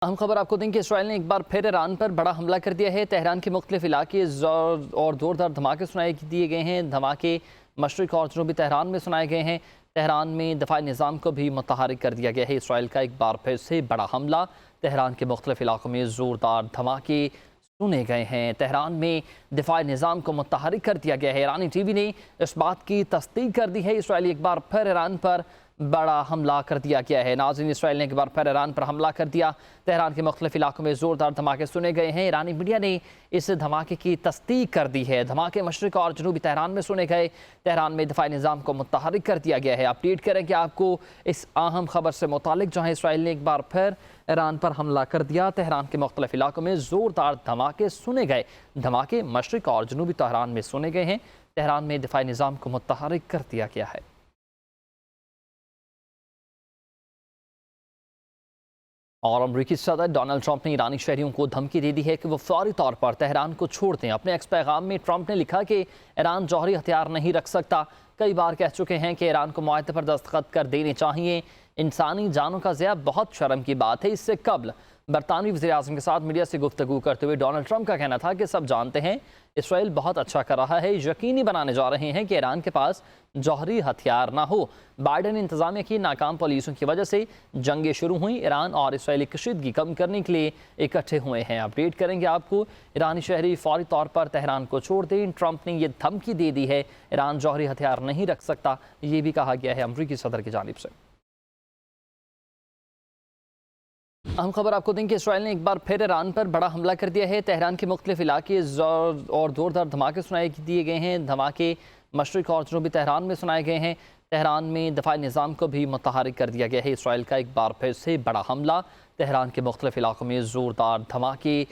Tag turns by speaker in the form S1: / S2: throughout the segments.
S1: अहम खबर आपको दें कि इसराइल ने एक बार फिर ईरान पर बड़ा हमला कर दिया है। तेहरान के मुख्तलिफ इलाके और ज़ोरदार धमाके सुनाए दिए गए हैं। धमाके मशरिक और जनूबी तेहरान में सुनाए गए हैं। तेहरान में दफाई निज़ाम को भी मुतहरिक कर दिया गया है। इसराइल का एक बार फिर से बड़ा हमला। तेहरान के मुख्तलिफ इलाकों में ज़ोरदार धमाके सुने गए हैं। तेहरान में दिफाई निज़ाम को मुतहरिक कर दिया गया है। ईरानी टीवी ने इस बात की तस्दीक कर दी है। इसराइल एक बार फिर ईरान पर बड़ा हमला कर दिया गया है। नाज़रीन, इसराइल ने एक बार फिर ईरान पर हमला कर दिया। तेहरान के मुख्तलिफ इलाकों में ज़ोरदार धमाके सुने गए हैं। ईरानी मीडिया ने इस धमाके की तस्दीक कर दी है। धमाके मशरिक और जनूबी तेहरान में सुने गए। तेहरान में दिफाई निज़ाम को मुतहरिक कर दिया गया है। अपडेट करेंगे आपको इस अहम खबर से मुतालिक, जहाँ इसराइल ने एक बार फिर ईरान पर हमला कर दिया। तेहरान के मुख्तलिफ इलाकों में ज़ोरदार धमाके सुने गए। धमाके मशरिक और जनूबी तेहरान में सुने गए हैं। तेहरान में दिफाई निज़ाम को मुतहरिक कर दिया गया है। और अमरीकी सदर डोनाल्ड ट्रंप ने ईरानी शहरियों को धमकी दे दी है कि वो फौरी तौर पर तेहरान को छोड़ दें। अपने एक्स पैगाम में ट्रंप ने लिखा कि ईरान जौहरी हथियार नहीं रख सकता। कई बार कह चुके हैं कि ईरान को मुआहदे पर दस्तखत कर देने चाहिए। इंसानी जानों का ज़िया बहुत शर्म की बात है। इससे कबल बरतानवी वज़ीर-ए-आज़म के साथ मीडिया से गुफ्तगू करते हुए डोनाल्ड ट्रंप का कहना था कि सब जानते हैं इसराइल बहुत अच्छा कर रहा है, यकीनी बनाने जा रहे हैं कि ईरान के पास जौहरी हथियार ना हो। बाइडन इंतजामिया की नाकाम पॉलिसियों की वजह से जंगें शुरू हुई। ईरान और इसराइली कशीदगी कम करने के लिए इकट्ठे हुए हैं। अपडेट करेंगे आपको। ईरानी शहरी फौरी तौर पर तेहरान को छोड़ दें। ट्रंप ने यह धमकी दे दी है। ईरान जौहरी हथियार नहीं रख सकता, ये भी कहा गया है अमरीकी सदर की जानिब से। अहम खबर आपको दें कि इसराइल ने एक बार फिर ईरान पर बड़ा हमला कर दिया है। तेहरान के मुख्तलिफ इलाके और ज़ोरदार धमाके सुनाए दिए गए हैं। धमाके मशरिक और जनूबी तेहरान में सुनाए गए हैं। तेहरान में दफाई निज़ाम को भी मुतहरिक कर दिया गया है। इसराइल का एक बार फिर से बड़ा हमला। तेहरान के मुख्तलिफ इलाकों में ज़ोरदार धमाके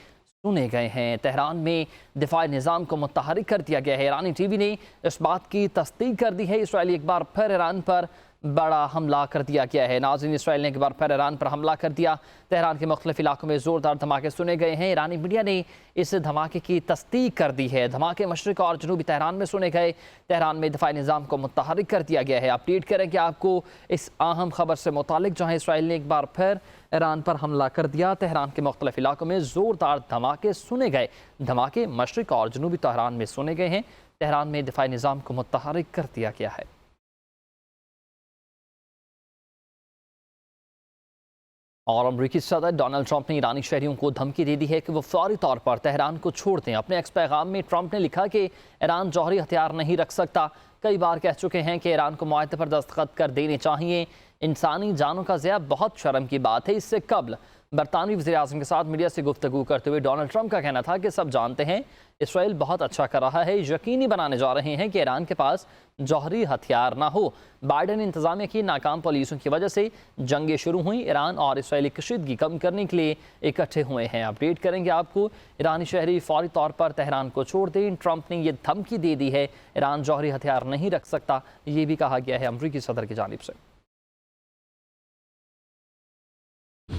S1: सुने गए हैं। तेहरान में दिफाई निज़ाम को मुतहरिक कर दिया गया है। ईरानी टीवी ने इस बात की तस्दीक कर दी है। इसराइल एक बार फिर ईरान पर बड़ा हमला कर दिया गया है। नाज़रीन, इसराइल ने एक बार फिर ईरान पर हमला कर दिया। तेहरान के मुख्तलिफ इलाकों में ज़ोरदार धमाके सुने गए हैं। ईरानी मीडिया ने इस धमाके की तस्दीक कर दी है। धमाके मशरिक और जनूबी तेहरान में सुने गए। तेहरान में दिफाई निज़ाम को मुतहरिक कर दिया गया है। अपडेट करेंगे आपको इस अहम खबर से मुतालिक, जहाँ इसराइल ने एक बार फिर ईरान पर हमला कर दिया। तेहरान के मुख्तलिफ इलाकों में ज़ोरदार धमाके सुने गए। धमाके मशरिक और जनूबी तेहरान में सुने गए हैं। तेहरान में दिफाई निज़ाम को मुतहरिक कर दिया गया है। और अमरीकी सदर डोनाल्ड ट्रंप ने ईरानी शहरियों को धमकी दे दी है कि वो फौरी तौर पर तेहरान को छोड़ दें। अपने एक्स पैगाम में ट्रंप ने लिखा कि ईरान जौहरी हथियार नहीं रख सकता। कई बार कह चुके हैं कि ईरान को मुआहदे पर दस्तखत कर देने चाहिए। इंसानी जानों का ज़िया बहुत शर्म की बात है। इससे कबल बरतानवी वज़ीर-ए-आज़म के साथ मीडिया से गुफ्तगू करते हुए डोनाल्ड ट्रंप का कहना था कि सब जानते हैं इसराइल बहुत अच्छा कर रहा है, यकीनी बनाने जा रहे हैं कि ईरान के पास जौहरी हथियार ना हो। बाइडन इंतजामिया की नाकाम पॉलिसियों की वजह से जंगें शुरू हुई। ईरान और इसराइली कशीदगी कम करने के लिए इकट्ठे हुए हैं। अपडेट करेंगे आपको। ईरानी शहरी फौरी तौर पर तेहरान को छोड़ दें। ट्रंप ने यह धमकी दे दी है। ईरान जौहरी हथियार नहीं रख सकता, ये भी कहा गया है अमरीकी सदर की जानिब से।